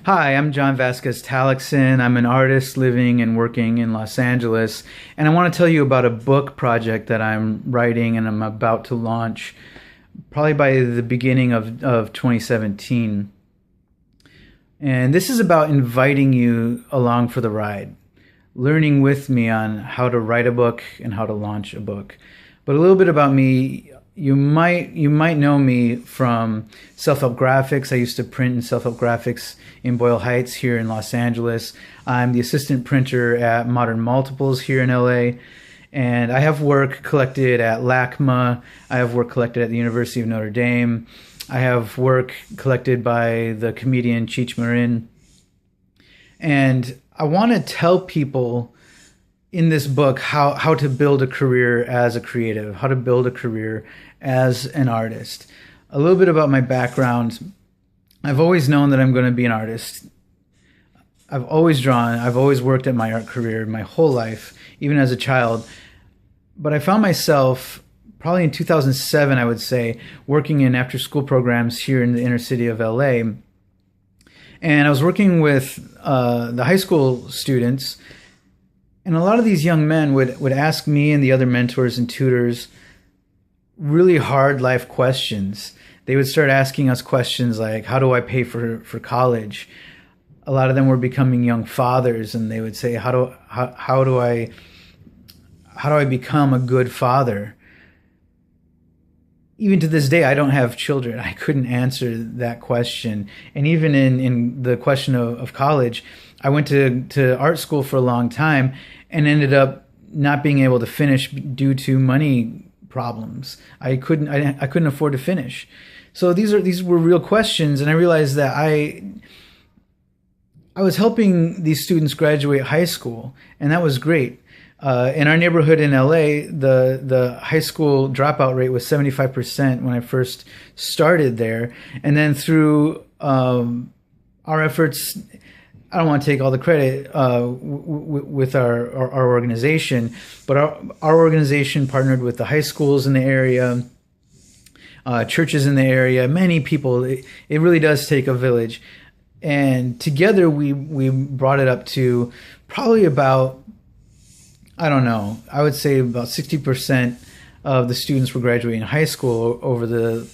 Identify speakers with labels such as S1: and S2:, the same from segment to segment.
S1: Hi, I'm John Vasquez-Tallacksen. I'm an artist living and working in Los Angeles, and I want to tell you about a book project that I'm writing and I'm about to launch probably by the beginning of 2017. And this is about inviting you along for the ride, learning with me on how to write a book and how to launch a book. But a little bit about me. You might know me from self-help graphics. I used to print in self-help graphics in Boyle Heights here in Los Angeles. I'm the assistant printer at Modern Multiples here in LA. And I have work collected at LACMA. I have work collected at the University of Notre Dame. I have work collected by the comedian Cheech Marin. And I want to tell people in this book how to build a career as a creative, how to build a career as an artist. A little bit about my background. I've always known that I'm going to be an artist. I've always drawn. I've always worked at my art career my whole life, even as a child. But I found myself probably in 2007, I would say, working in after-school programs here in the inner city of LA. And I was working with the high school students. And a lot of these young men would ask me and the other mentors and tutors really hard life questions. They would start asking us questions like, how do I pay for college? A lot of them were becoming young fathers, and they would say, how do I become a good father? Even to this day, I don't have children. I couldn't answer that question. And even in the question of college, I went to art school for a long time and ended up not being able to finish due to money problems. I couldn't afford to finish. So these were real questions, and I realized that I was helping these students graduate high school, and that was great. In our neighborhood in LA, the high school dropout rate was 75% when I first started there, and then through our efforts, I don't want to take all the credit with our organization, but our organization partnered with the high schools in the area, churches in the area, many people. It really does take a village. And together we brought it up to probably about, I don't know, I would say about 60% of the students were graduating high school over the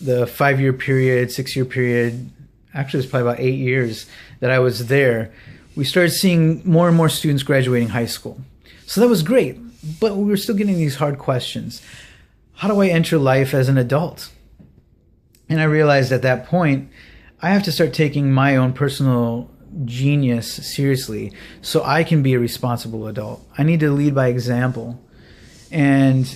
S1: 5-year period, 6-year period. Actually, it was probably about 8 years that I was there. We started seeing more and more students graduating high school. So that was great, but we were still getting these hard questions. How do I enter life as an adult? And I realized at that point, I have to start taking my own personal genius seriously so I can be a responsible adult. I need to lead by example. And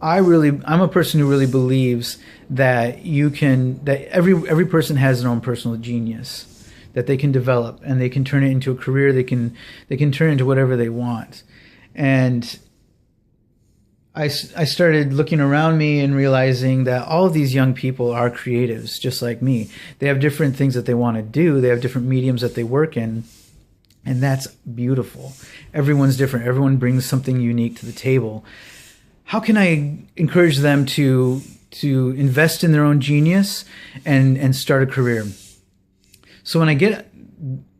S1: I'm a person who really believes that every person has their own personal genius that they can develop, and they can turn it into a career. They can turn it into whatever they want. And I started looking around me and realizing that all of these young people are creatives, just like me. They have different things that they want to do. They have different mediums that they work in. And that's beautiful. Everyone's different. Everyone brings something unique to the table. How can I encourage them to invest in their own genius and start a career? So when I get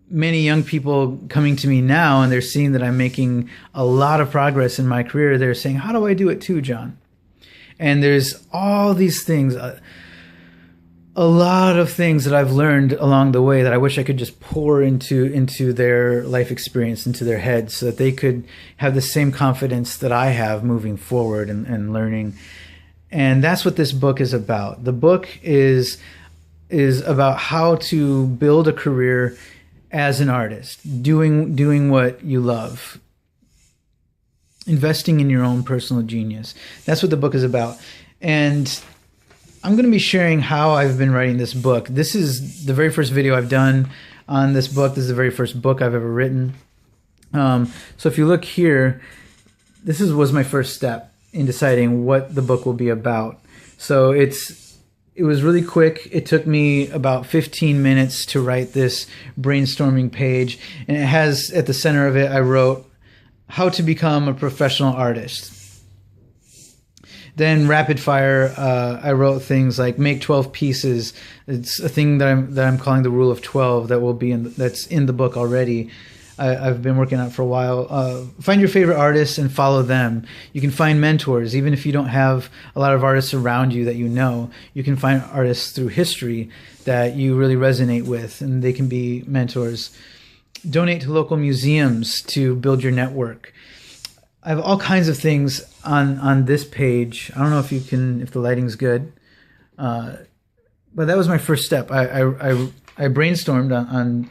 S1: many young people coming to me now and they're seeing that I'm making a lot of progress in my career, they're saying, how do I do it too, John? And there's all these things, a lot of things that I've learned along the way that I wish I could just pour into their life experience, into their heads, so that they could have the same confidence that I have moving forward and learning. And that's what this book is about. The book is about how to build a career as an artist, doing what you love, investing in your own personal genius. That's what the book is about. And I'm going to be sharing how I've been writing this book. This is the very first video I've done on this book. This is the very first book I've ever written. So if you look here, this was my first step in deciding what the book will be about. So it was really quick. It took me about 15 minutes to write this brainstorming page. And it has, at the center of it, I wrote, how to become a professional artist. Then rapid fire, I wrote things like make 12 pieces. It's a thing that I'm calling the rule of 12 that will be that's in the book already. I've been working on it for a while. Find your favorite artists and follow them. You can find mentors, even if you don't have a lot of artists around you that you know. You can find artists through history that you really resonate with, and they can be mentors. Donate to local museums to build your network. I have all kinds of things on this page. I don't know if the lighting's good, but that was my first step. I brainstormed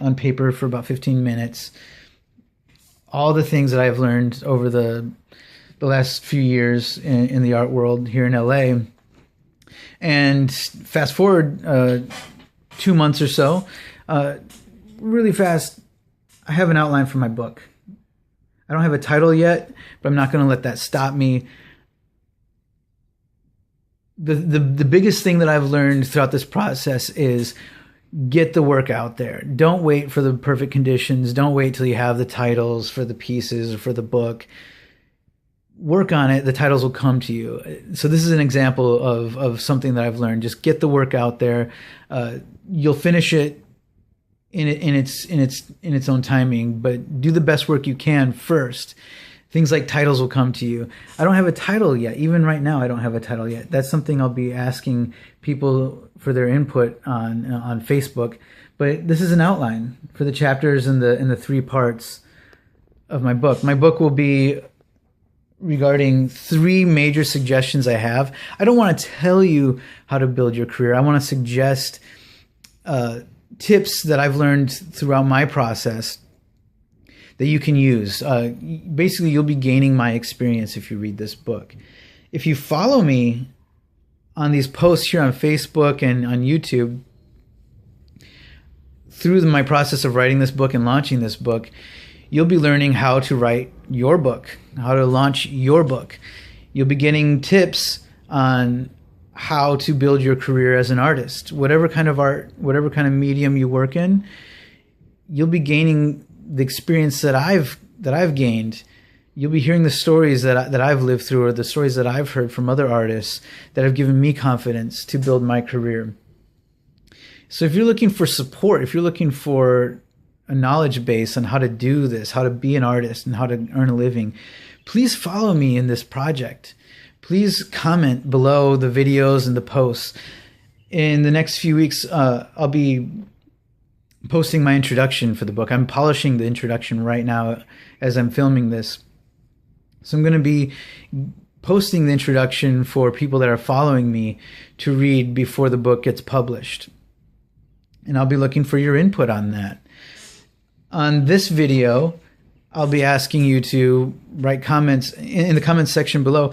S1: on paper for about 15 minutes all the things that I've learned over the last few years in the art world here in LA. And fast forward 2 months or so, really fast, I have an outline for my book. I don't have a title yet, but I'm not going to let that stop me. The biggest thing that I've learned throughout this process is get the work out there. Don't wait for the perfect conditions. Don't wait till you have the titles for the pieces or for the book. Work on it. The titles will come to you. So this is an example of something that I've learned. Just get the work out there. You'll finish it in its own timing, but do the best work you can first. Things like titles will come to you. I don't have a title yet. Even right now, I don't have a title yet. That's something I'll be asking people for their input on Facebook. But this is an outline for the chapters in the 3 parts of my book. My book will be regarding 3 major suggestions I have. I don't want to tell you how to build your career. I want to suggest tips that I've learned throughout my process that you can use. Basically, you'll be gaining my experience if you read this book. If you follow me on these posts here on Facebook and on YouTube, through my process of writing this book and launching this book, you'll be learning how to write your book, how to launch your book. You'll be getting tips on how to build your career as an artist. Whatever kind of art, whatever kind of medium you work in, you'll be gaining the experience that I've gained. You'll be hearing the stories that I've lived through, or the stories that I've heard from other artists that have given me confidence to build my career. So if you're looking for support, if you're looking for a knowledge base on how to do this, how to be an artist and how to earn a living, please follow me in this project. Please comment below the videos and the posts. In the next few weeks, I'll be posting my introduction for the book. I'm polishing the introduction right now as I'm filming this. So I'm going to be posting the introduction for people that are following me to read before the book gets published. And I'll be looking for your input on that. On this video, I'll be asking you to write comments in the comments section below.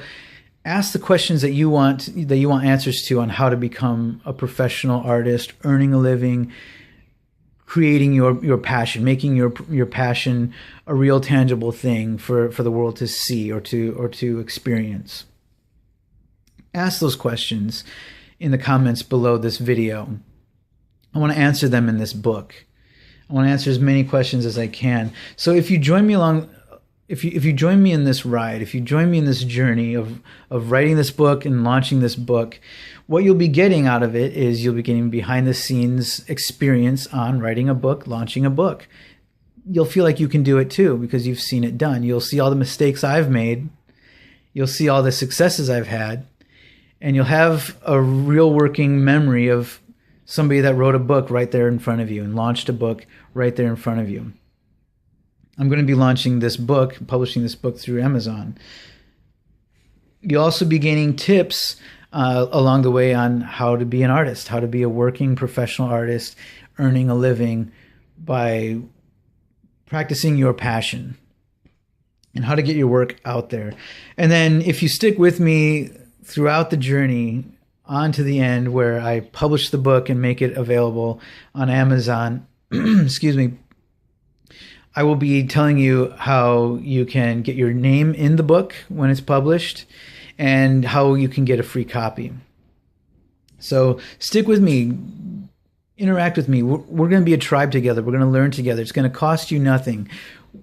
S1: Ask the questions that you want answers to on how to become a professional artist, earning a living, creating your passion, making your passion a real tangible thing for the world to see or to experience. Ask those questions in the comments below this video. I want to answer them in this book. I want to answer as many questions as I can. So if you join me along, if you join me in this ride, if you join me in this journey of writing this book and launching this book, what you'll be getting out of it is you'll be getting behind the scenes experience on writing a book, launching a book. You'll feel like you can do it too because you've seen it done. You'll see all the mistakes I've made. You'll see all the successes I've had. And you'll have a real working memory of somebody that wrote a book right there in front of you and launched a book right there in front of you. I'm going to be launching this book, publishing this book through Amazon. You'll also be gaining tips along the way on how to be an artist, how to be a working professional artist, earning a living by practicing your passion, and how to get your work out there. And then if you stick with me throughout the journey on to the end where I publish the book and make it available on Amazon, excuse me, I will be telling you how you can get your name in the book when it's published and how you can get a free copy. So stick with me, interact with me. We're going to be a tribe together. We're going to learn together. It's going to cost you nothing.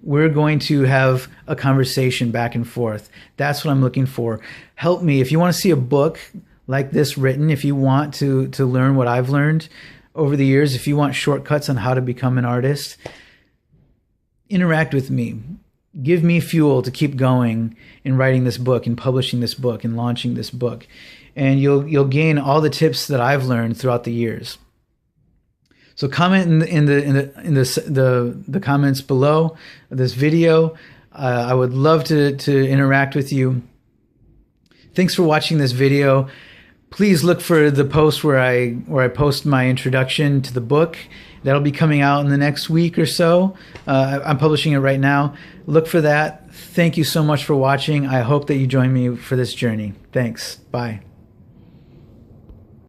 S1: we're going to have a conversation back and forth. That's what I'm looking for. Help me. If you want to see a book like this written, if you want to learn what I've learned over the years, if you want shortcuts on how to become an artist, interact with me. Give me fuel to keep going in writing this book and publishing this book and launching this book. And you'll gain all the tips that I've learned throughout the years. So comment in the comments below this video. I would love to interact with you. Thanks for watching this video. Please look for the post where I post my introduction to the book. That'll be coming out in the next week or so. I'm publishing it right now. Look for that. Thank you so much for watching. I hope that you join me for this journey. Thanks. Bye.